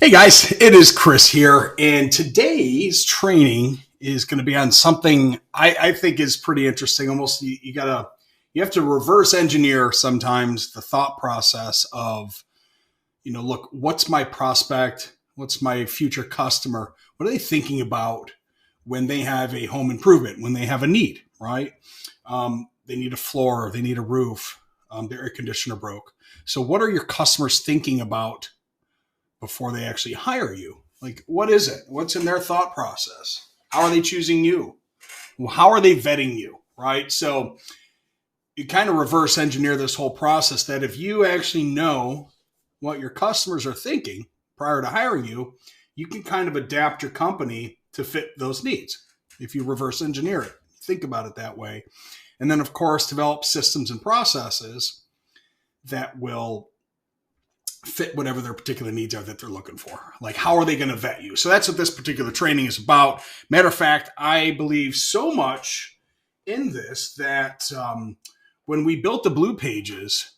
Hey guys, it is Chris here, and today's training is going to be on something I think is pretty interesting. Almost you have to reverse engineer sometimes the thought process of, look, what's my prospect, what's my future customer, what are they thinking about when they have a home improvement, when they have a need, right? They need a floor, they need a roof, their air conditioner broke. So, what are your customers thinking about before they actually hire you? Like, what is it? What's in their thought process? How are they choosing you? How are they vetting you? Right? So you kind of reverse engineer this whole process that if you actually know what your customers are thinking prior to hiring you, you can kind of adapt your company to fit those needs. If you reverse engineer it, think about it that way. And then, of course, develop systems and processes that will fit whatever their particular needs are that they're looking for. Like, how are they going to vet you? So that's what this particular training is about. Matter of fact, I believe so much in this that when we built the Blue Pages,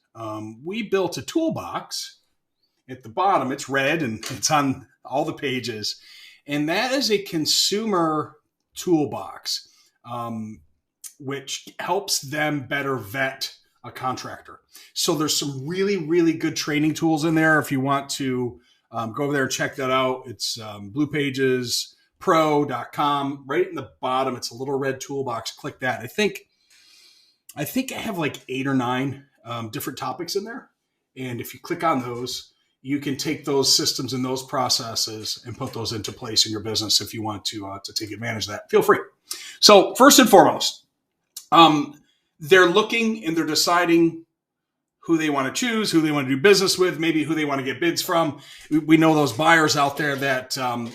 we built a toolbox at the bottom. It's red and it's on all the pages. And that is a consumer toolbox, which helps them better vet a contractor. So there's some really, really good training tools in there. If you want to go over there and check that out, it's bluepagespro.com. Right in the bottom, it's a little red toolbox. Click that. I think I have like 8 or 9 different topics in there. And if you click on those, you can take those systems and those processes and put those into place in your business if you want to take advantage of that. Feel free. So first and foremost, they're looking and they're deciding who they want to choose, who they want to do business with, maybe who they want to get bids from. We know those buyers out there that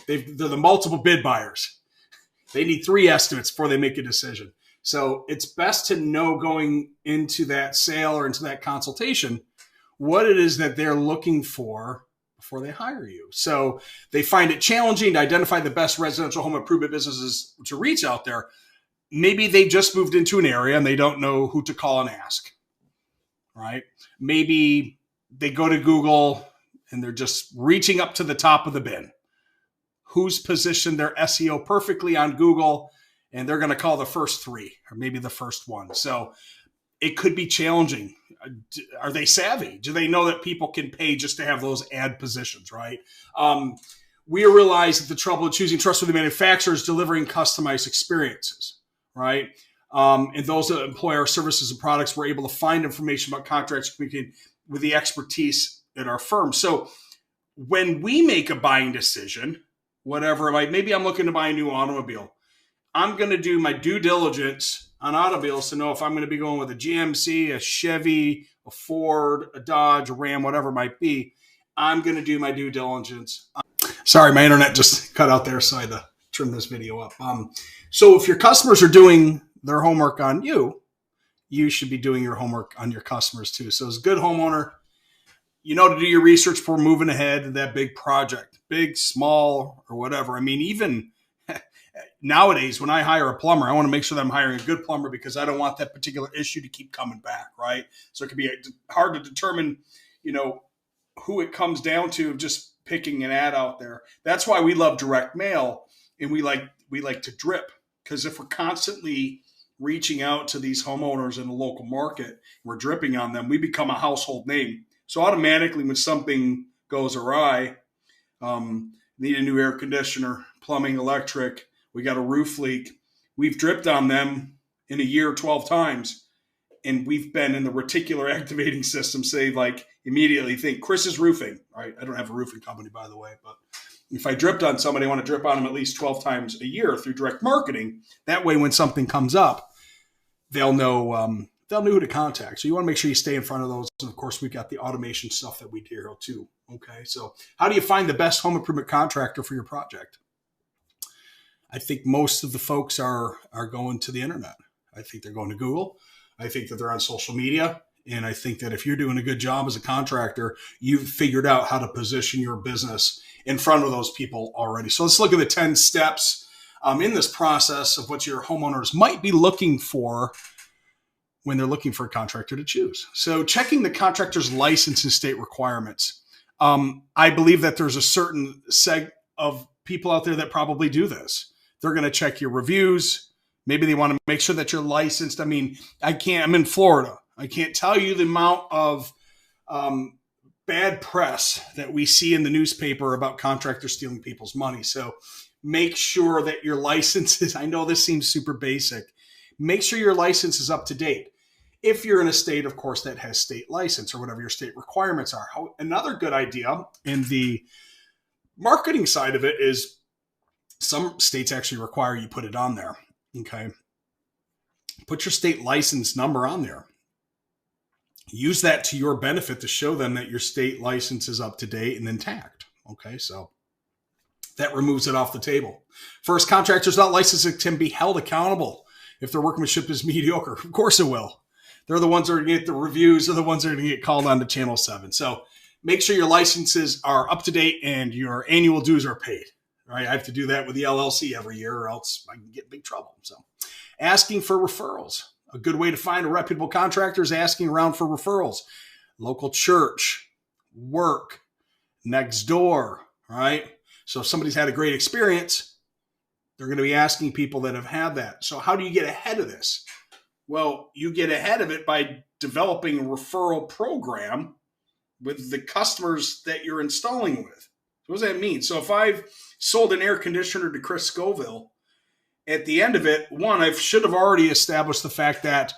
they're the multiple bid buyers. They need 3 estimates before they make a decision. So it's best to know going into that sale or into that consultation what it is that they're looking for before they hire you. So they find it challenging to identify the best residential home improvement businesses to reach out there. Maybe they just moved into an area and they don't know who to call and ask, right? Maybe they go to Google and they're just reaching up to the top of the bin. Who's positioned their SEO perfectly on Google, and they're going to call the first 3 or maybe the first one. So it could be challenging. Are they savvy? Do they know that people can pay just to have those ad positions, right? We realize that the trouble of choosing trustworthy manufacturers delivering customized experiences, right? And those that employ our services and products, we're able to find information about contracts communicating with the expertise at our firm. So when we make a buying decision, whatever, like maybe I'm looking to buy a new automobile, I'm going to do my due diligence on automobiles to know if I'm going to be going with a GMC, a Chevy, a Ford, a Dodge, a Ram, whatever it might be. I'm going to do my due diligence. Sorry, my internet just cut out there, so I had to trim this video up. So if your customers are doing their homework on you, you should be doing your homework on your customers too. So as a good homeowner, you know to do your research before moving ahead to that big project, big, small, or whatever. I mean, even nowadays, when I hire a plumber, I want to make sure that I'm hiring a good plumber because I don't want that particular issue to keep coming back, right? So it can be hard to determine, who it comes down to just picking an ad out there. That's why we love direct mail and we like to drip, because if we're constantly reaching out to these homeowners in the local market, we're dripping on them, we become a household name. So automatically when something goes awry, need a new air conditioner, plumbing, electric, we got a roof leak, we've dripped on them in a year 12 times. And we've been in the reticular activating system, say, like, immediately think Chris's Roofing, right? I don't have a roofing company, by the way, but if I dripped on somebody, I want to drip on them at least 12 times a year through direct marketing. That way, when something comes up, they'll know who to contact. So you want to make sure you stay in front of those. And of course, we've got the automation stuff that we do here too. Okay, so how do you find the best home improvement contractor for your project? I think most of the folks are going to the internet. I think they're going to Google. I think that they're on social media. And I think that if you're doing a good job as a contractor, you've figured out how to position your business in front of those people already. So let's look at the 10 steps in this process of what your homeowners might be looking for when they're looking for a contractor to choose. So checking the contractor's license and state requirements. I believe that there's a certain seg of people out there that probably do this. They're going to check your reviews. Maybe they want to make sure that you're licensed. I mean, I'm in Florida. I can't tell you the amount of bad press that we see in the newspaper about contractors stealing people's money. So make sure that your license is, I know this seems super basic, make sure your license is up to date. If you're in a state, of course, that has state license or whatever your state requirements are. Another good idea in the marketing side of it is some states actually require you put it on there. Okay. Put your state license number on there. Use that to your benefit to show them that your state license is up to date and intact. Okay. So that removes it off the table. First, contractors not licensed can be held accountable if their workmanship is mediocre. Of course it will. They're the ones that are going to get the reviews. They're the ones that are going to get called on to Channel 7. So make sure your licenses are up to date and your annual dues are paid. Right? I have to do that with the LLC every year or else I can get in big trouble. So asking for referrals. A good way to find a reputable contractor is asking around for referrals. Local church, work, next door, right? So if somebody's had a great experience, they're going to be asking people that have had that. So how do you get ahead of this? Well, you get ahead of it by developing a referral program with the customers that you're installing with. What does that mean? So if I've sold an air conditioner to Chris Scoville, at the end of it, one, I should have already established the fact that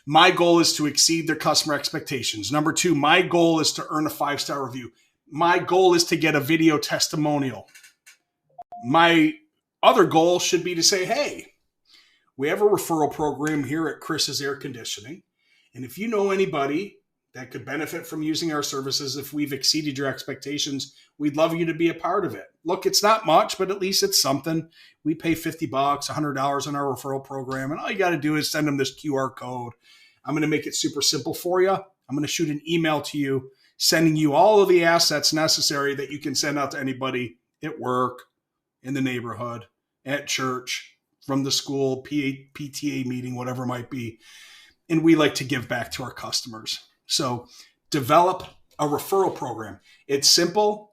my goal is to exceed their customer expectations. Number two, my goal is to earn a 5-star review. My goal is to get a video testimonial. My other goal should be to say, hey, we have a referral program here at Chris's Air Conditioning. And if you know anybody that could benefit from using our services, if we've exceeded your expectations, we'd love you to be a part of it. Look, it's not much, but at least it's something. We pay $50, $100 on our referral program. And all you got to do is send them this QR code. I'm going to make it super simple for you. I'm going to shoot an email to you, sending you all of the assets necessary that you can send out to anybody at work, in the neighborhood, at church, from the school, PTA meeting, whatever it might be. And we like to give back to our customers. So develop a referral program. It's simple.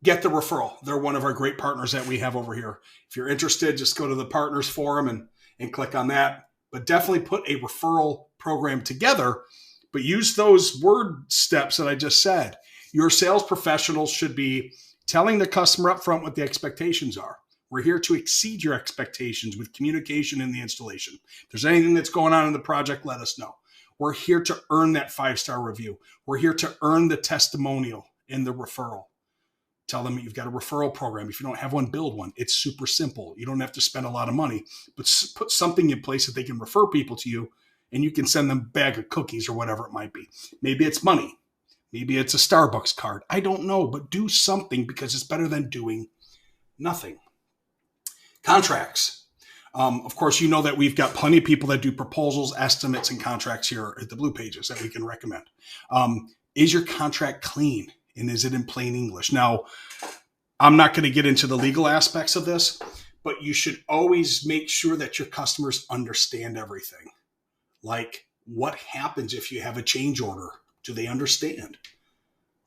Get the referral. They're one of our great partners that we have over here. If you're interested, just go to the partners forum and click on that. But definitely put a referral program together, but use those word steps that I just said. Your sales professionals should be telling the customer up front what the expectations are. We're here to exceed your expectations with communication in the installation. If there's anything that's going on in the project, let us know. We're here to earn that 5-star review. We're here to earn the testimonial in the referral. Tell them you've got a referral program. If you don't have one, build one. It's super simple. You don't have to spend a lot of money, but put something in place that they can refer people to you, and you can send them a bag of cookies or whatever it might be. Maybe it's money. Maybe it's a Starbucks card. I don't know, but do something because it's better than doing nothing. Contracts. Of course, you know that we've got plenty of people that do proposals, estimates, and contracts here at the Blue Pages that we can recommend. Is your contract clean? And is it in plain English? Now, I'm not going to get into the legal aspects of this, but you should always make sure that your customers understand everything. Like, what happens if you have a change order? Do they understand?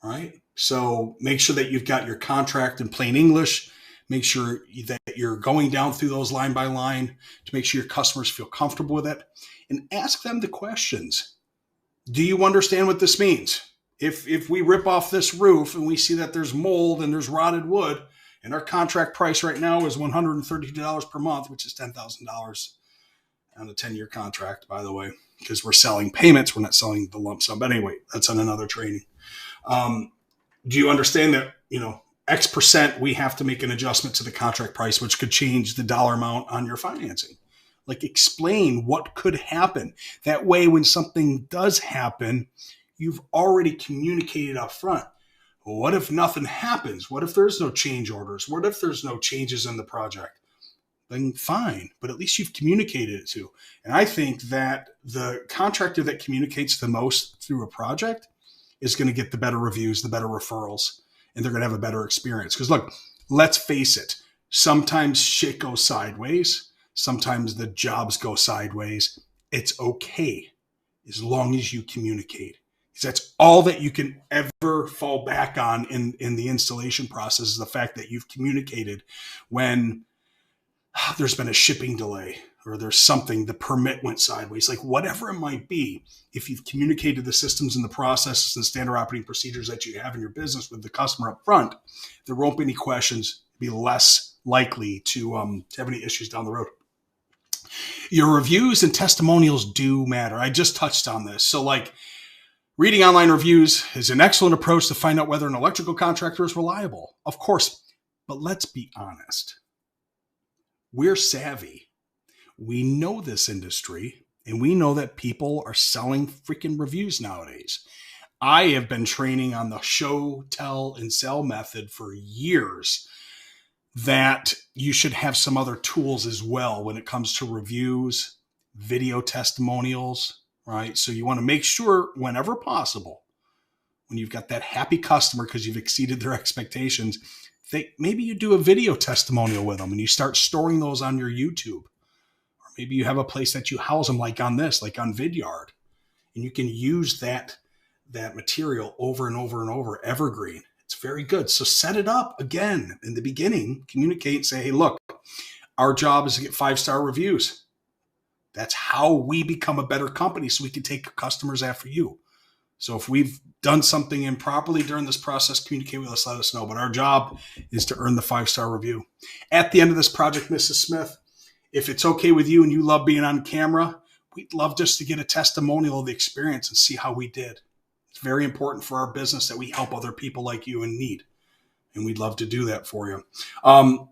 Right? So make sure that you've got your contract in plain English. Make sure that you're going down through those line by line to make sure your customers feel comfortable with it. And ask them the questions. Do you understand what this means? If we rip off this roof and we see that there's mold and there's rotted wood, and our contract price right now is $132 per month, which is $10,000 on a 10-year contract, by the way, because we're selling payments. We're not selling the lump sum. But anyway, that's on another training. Do you understand that, X percent, we have to make an adjustment to the contract price, which could change the dollar amount on your financing? Like, explain what could happen. That way, when something does happen, you've already communicated up front. What if nothing happens? What if there's no change orders? What if there's no changes in the project? Then fine, but at least you've communicated it to. And I think that the contractor that communicates the most through a project is going to get the better reviews, the better referrals, and they're going to have a better experience. Because look, let's face it, sometimes shit goes sideways. Sometimes the jobs go sideways. It's okay as long as you communicate. That's all that you can ever fall back on in the installation process, is the fact that you've communicated when there's been a shipping delay or there's something, the permit went sideways, like whatever it might be. If you've communicated the systems and the processes and standard operating procedures that you have in your business with the customer up front, there won't be any questions, be less likely to have any issues down the road. Your reviews and testimonials do matter. I just touched on this. So like, reading online reviews is an excellent approach to find out whether an electrical contractor is reliable, of course, but let's be honest. We're savvy. We know this industry, and we know that people are selling freaking reviews nowadays. I have been training on the show, tell, and sell method for years, that you should have some other tools as well when it comes to reviews, video testimonials, right? So you want to make sure whenever possible, when you've got that happy customer because you've exceeded their expectations, maybe you do a video testimonial with them and you start storing those on your YouTube. Or maybe you have a place that you house them, like on Vidyard, and you can use that material over and over and over, evergreen. It's very good. So set it up again in the beginning, communicate and say, hey, look, our job is to get 5-star reviews. That's how we become a better company, so we can take customers after you. So if we've done something improperly during this process, communicate with us, let us know. But our job is to earn the 5-star review. At the end of this project, Mrs. Smith, if it's okay with you and you love being on camera, we'd love just to get a testimonial of the experience and see how we did. It's very important for our business that we help other people like you in need. And we'd love to do that for you.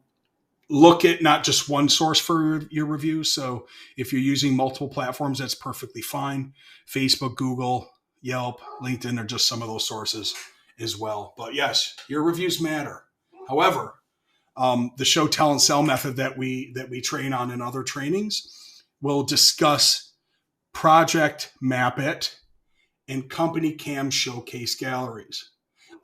Look at not just one source for your reviews. So if you're using multiple platforms, that's perfectly fine. Facebook, Google, Yelp, LinkedIn are just some of those sources as well. But yes, your reviews matter. However, the show, tell, and sell method that we train on in other trainings will discuss Project Map It and Company Cam showcase galleries.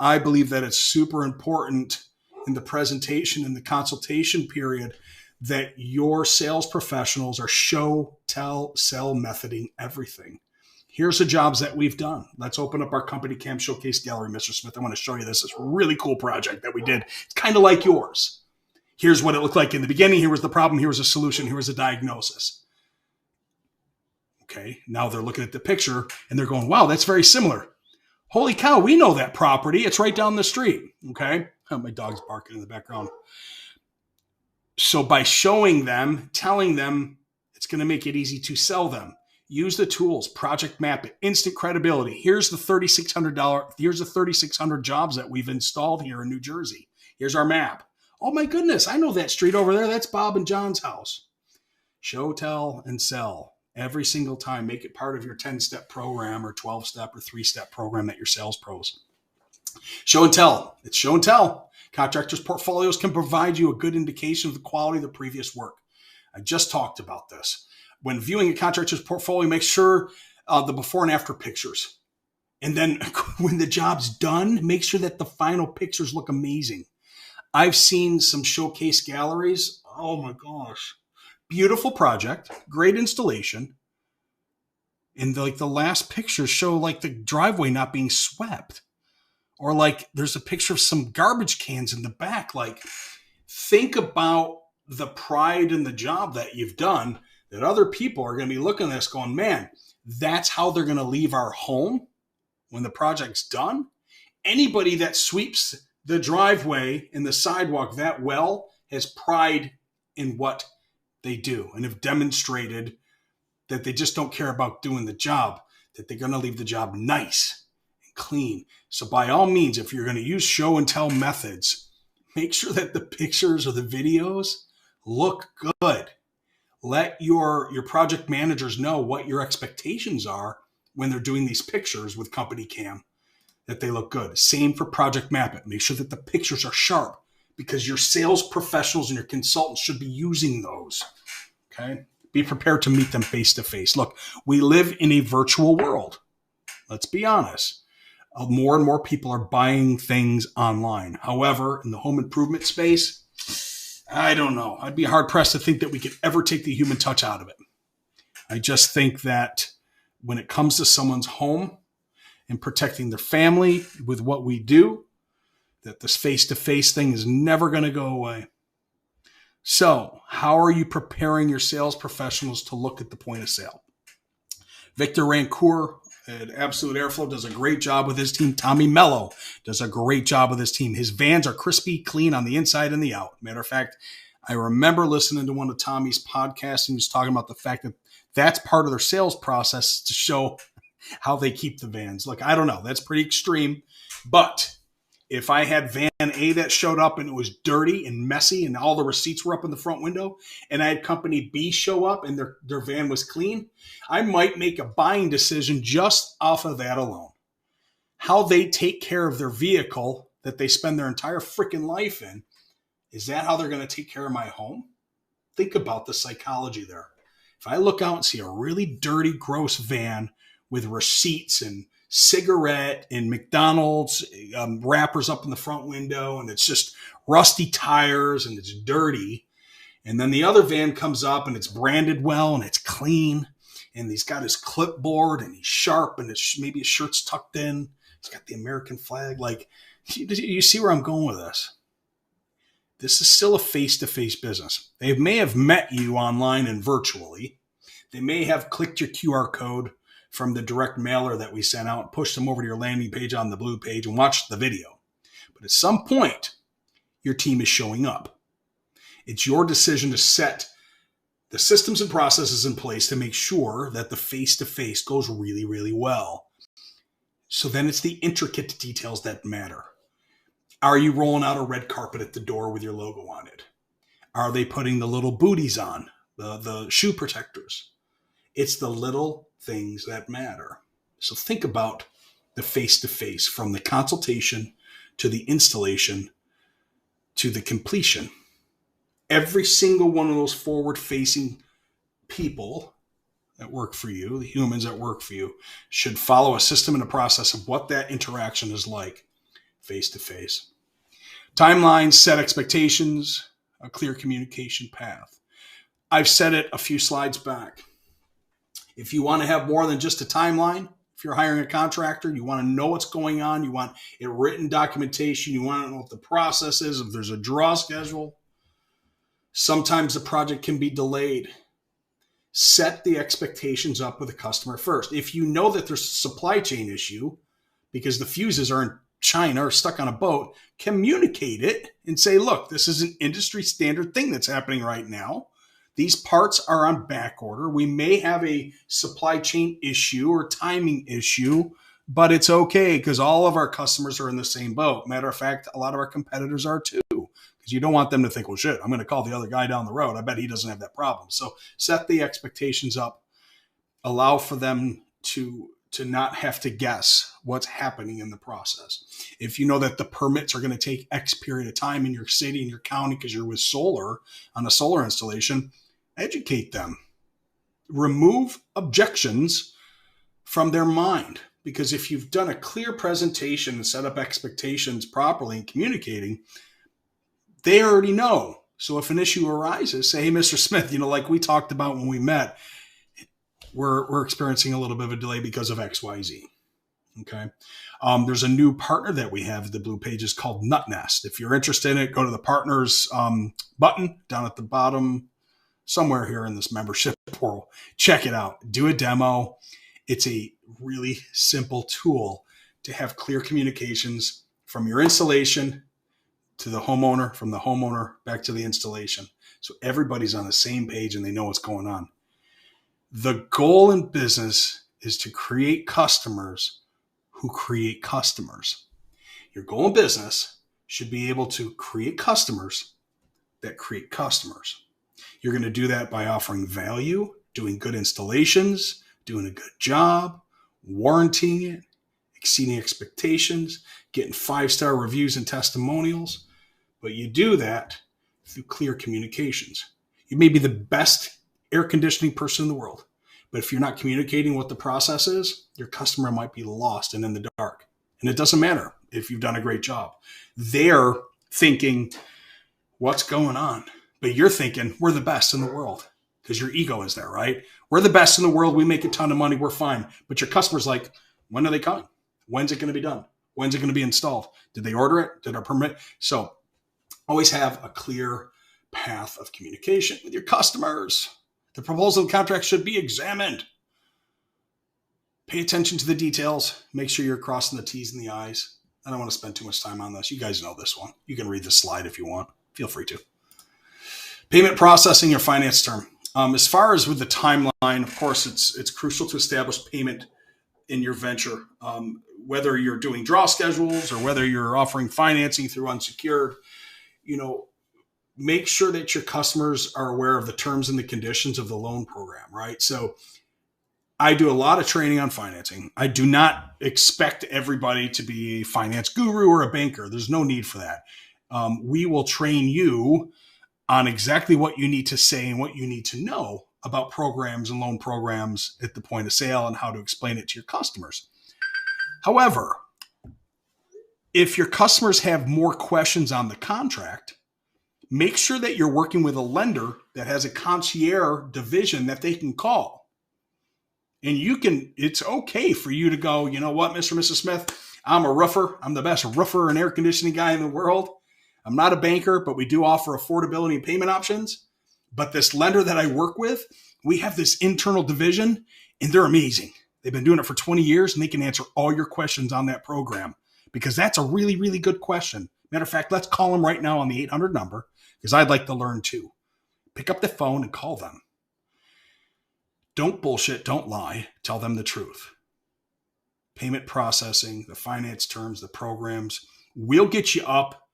I believe that it's super important in the presentation and the consultation period that your sales professionals are show, tell, sell methoding everything. Here's the jobs that we've done. Let's open up our Company Cam showcase gallery, Mr. Smith. I want to show you this. It's a really cool project that we did. It's kind of like yours. Here's what it looked like in the beginning. Here was the problem. Here was a solution. Here was a diagnosis. Okay, now they're looking at the picture and they're going, wow, that's very similar. Holy cow, we know that property. It's right down the street. Okay, oh, my dog's barking in the background. So by showing them, telling them, it's going to make it easy to sell them. Use the tools, Project Map It, instant credibility. Here's the $3,600. Here's the 3,600 jobs that we've installed here in New Jersey. Here's our map. Oh my goodness, I know that street over there. That's Bob and John's house. Show, tell, and sell. Every single time, make it part of your 10-step program or 12-step or 3-step program that your sales pros. Show and tell. It's show and tell. Contractors' portfolios can provide you a good indication of the quality of the previous work. I just talked about this. When viewing a contractor's portfolio, make sure the before and after pictures. And then when the job's done, make sure that the final pictures look amazing. I've seen some showcase galleries. Oh my gosh. Beautiful project, great installation. And the last pictures show like the driveway not being swept. Or like there's a picture of some garbage cans in the back. Like, think about the pride in the job that you've done, that other people are going to be looking at this going, man, that's how they're going to leave our home when the project's done. Anybody that sweeps the driveway and the sidewalk that well has pride in what they do and have demonstrated that they just don't care about doing the job, that they're going to leave the job nice and clean. So by all means, if you're going to use show and tell methods, make sure that the pictures or the videos look good. Let your project managers know what your expectations are when they're doing these pictures with Company Cam, that they look good. Same for Project Map It. Make sure that the pictures are sharp, because your sales professionals and your consultants should be using those. Okay? Be prepared to meet them face to face. Look, we live in a virtual world. Let's be honest. More and more people are buying things online. However, in the home improvement space, I don't know. I'd be hard pressed to think that we could ever take the human touch out of it. I just think that when it comes to someone's home and protecting their family with what we do, that this face-to-face thing is never going to go away. So how are you preparing your sales professionals to look at the point of sale? Victor Rancourt at Absolute Airflow does a great job with his team. Tommy Mello does a great job with his team. His vans are crispy clean on the inside and the out. Matter of fact, I remember listening to one of Tommy's podcasts, and he was talking about the fact that that's part of their sales process to show how they keep the vans. Look, I don't know. That's pretty extreme. But if I had van A that showed up and it was dirty and messy and all the receipts were up in the front window, and I had company B show up and their van was clean, I might make a buying decision just off of that alone. How they take care of their vehicle that they spend their entire freaking life in, is that how they're going to take care of my home? Think about the psychology there. If I look out and see a really dirty, gross van with receipts and cigarette and McDonald's wrappers up in the front window, and it's just rusty tires and it's dirty, and then the other van comes up and it's branded well and it's clean, and he's got his clipboard and he's sharp and maybe his shirt's tucked in, he's got the American flag. Like, you see where I'm going with this? This is still a face-to-face business. They may have met you online and virtually. They may have clicked your QR code from the direct mailer that we sent out, pushed them over to your landing page on the blue page and watched the video. But at some point, your team is showing up. It's your decision to set the systems and processes in place to make sure that the face-to-face goes really, really well. So then it's the intricate details that matter. Are you rolling out a red carpet at the door with your logo on it? Are they putting the little booties on, the shoe protectors? It's the little things that matter. So think about the face-to-face, from the consultation to the installation to the completion. Every single one of those forward-facing people that work for you, the humans that work for you, should follow a system and a process of what that interaction is like face-to-face. Timelines, set expectations, a clear communication path. I've said it a few slides back. If you want to have more than just a timeline, if you're hiring a contractor, you want to know what's going on, you want a written documentation, you want to know what the process is, if there's a draw schedule. Sometimes the project can be delayed. Set the expectations up with the customer first. If you know that there's a supply chain issue because the fuses are in China or stuck on a boat, communicate it and say, look, this is an industry standard thing that's happening right now. These parts are on back order. We may have a supply chain issue or timing issue, but it's okay because all of our customers are in the same boat. Matter of fact, a lot of our competitors are too, because you don't want them to think, well, shit, I'm going to call the other guy down the road. I bet he doesn't have that problem. So set the expectations up. Allow for them to not have to guess what's happening in the process. If you know that the permits are going to take X period of time in your city and your county because you're with solar on a solar installation, educate them. Remove objections from their mind. Because if you've done a clear presentation and set up expectations properly and communicating, they already know. So if an issue arises, say, hey, Mr. Smith, like we talked about when we met, we're experiencing a little bit of a delay because of XYZ. Okay. There's a new partner that we have. The blue page is called Nut Nest. If you're interested in it, go to the partners button down at the bottom, somewhere here in this membership portal. Check it out. Do a demo. It's a really simple tool to have clear communications from your installation to the homeowner, from the homeowner back to the installation. So everybody's on the same page and they know what's going on. The goal in business is to create customers who create customers. Your goal in business should be able to create customers that create customers. You're going to do that by offering value, doing good installations, doing a good job, warranting it, exceeding expectations, getting 5-star reviews and testimonials. But you do that through clear communications. You may be the best air conditioning person in the world, but if you're not communicating what the process is, your customer might be lost and in the dark. And it doesn't matter if you've done a great job. They're thinking, what's going on? But you're thinking, we're the best in the world, because your ego is there, right? We're the best in the world. We make a ton of money. We're fine. But your customer's like, when are they coming? When's it going to be done? When's it going to be installed? Did they order it? Did our permit? So always have a clear path of communication with your customers. The proposal and contract should be examined. Pay attention to the details. Make sure you're crossing the T's and the I's. I don't want to spend too much time on this. You guys know this one. You can read the slide if you want. Feel free to. Payment processing or finance term. As far as with the timeline, of course, it's crucial to establish payment in your venture. Whether you're doing draw schedules or whether you're offering financing through unsecured, make sure that your customers are aware of the terms and the conditions of the loan program, right? So I do a lot of training on financing. I do not expect everybody to be a finance guru or a banker. There's no need for that. We will train you on exactly what you need to say and what you need to know about programs and loan programs at the point of sale and how to explain it to your customers. However, if your customers have more questions on the contract, make sure that you're working with a lender that has a concierge division that they can call. And it's okay for you to go, you know what, Mr. and Mrs. Smith, I'm a roofer. I'm the best roofer and air conditioning guy in the world. I'm not a banker, but we do offer affordability and payment options. But this lender that I work with, we have this internal division and they're amazing. They've been doing it for 20 years and they can answer all your questions on that program because that's a really, really good question. Matter of fact, let's call them right now on the 800 number because I'd like to learn too. Pick up the phone and call them. Don't bullshit. Don't lie. Tell them the truth. Payment processing, the finance terms, the programs. We'll get you up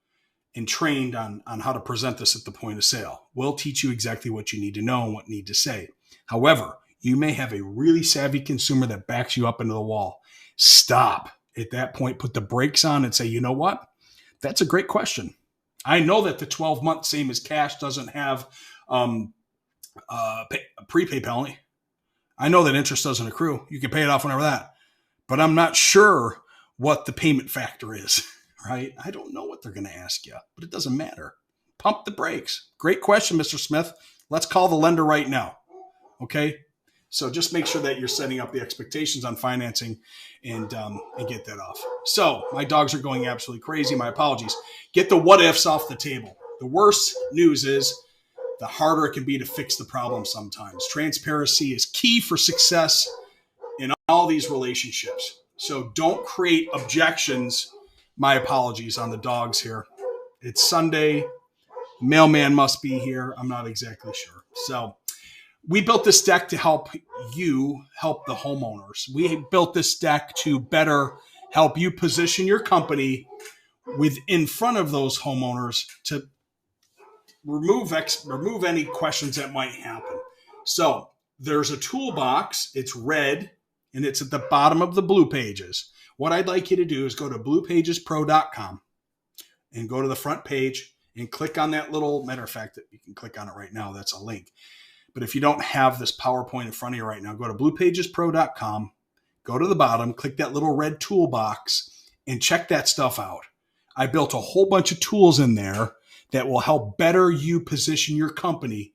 and trained on how to present this at the point of sale. We'll teach you exactly what you need to know and what you need to say. However, you may have a really savvy consumer that backs you up into the wall. Stop. At that point, put the brakes on and say, you know what? That's a great question. I know that the 12-month same as cash doesn't have a prepay penalty. I know that interest doesn't accrue. You can pay it off whenever that. But I'm not sure what the payment factor is, right? I don't know what they're going to ask you, but it doesn't matter. Pump the brakes. Great question, Mr. Smith. Let's call the lender right now. Okay? So just make sure that you're setting up the expectations on financing and get that off. So my dogs are going absolutely crazy. My apologies. Get the what ifs off the table. The worst news is the harder it can be to fix the problem sometimes. Transparency is key for success in all these relationships. So don't create objections. My apologies on the dogs here. It's Sunday. Mailman must be here. I'm not exactly sure. So we built this deck to help you help the homeowners. We built this deck to better help you position your company in front of those homeowners to remove any questions that might happen. So there's a toolbox. It's red, and it's at the bottom of the Blue Pages. What I'd like you to do is go to bluepagespro.com and go to the front page and click on that little, matter of fact, you can click on it right now. That's a link. But if you don't have this PowerPoint in front of you right now, go to bluepagespro.com, go to the bottom, click that little red toolbox, and check that stuff out. I built a whole bunch of tools in there that will help better you position your company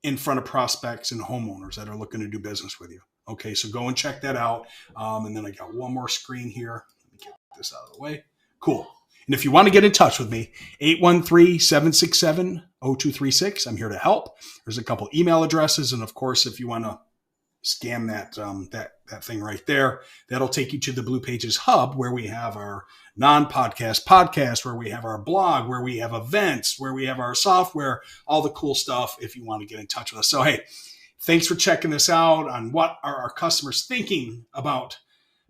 in front of prospects and homeowners that are looking to do business with you. Okay, so go and check that out. And then I got one more screen here. Let me get this out of the way. Cool. And if you want to get in touch with me, 813-767-0236. I'm here to help. There's a couple email addresses. And of course, if you want to scan that thing right there, that'll take you to the Blue Pages Hub, where we have our non-podcast podcast, where we have our blog, where we have events, where we have our software, all the cool stuff if you want to get in touch with us. So, hey, thanks for checking this out on what are our customers thinking about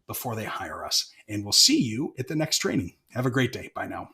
before they hire us. And we'll see you at the next training. Have a great day. Bye now.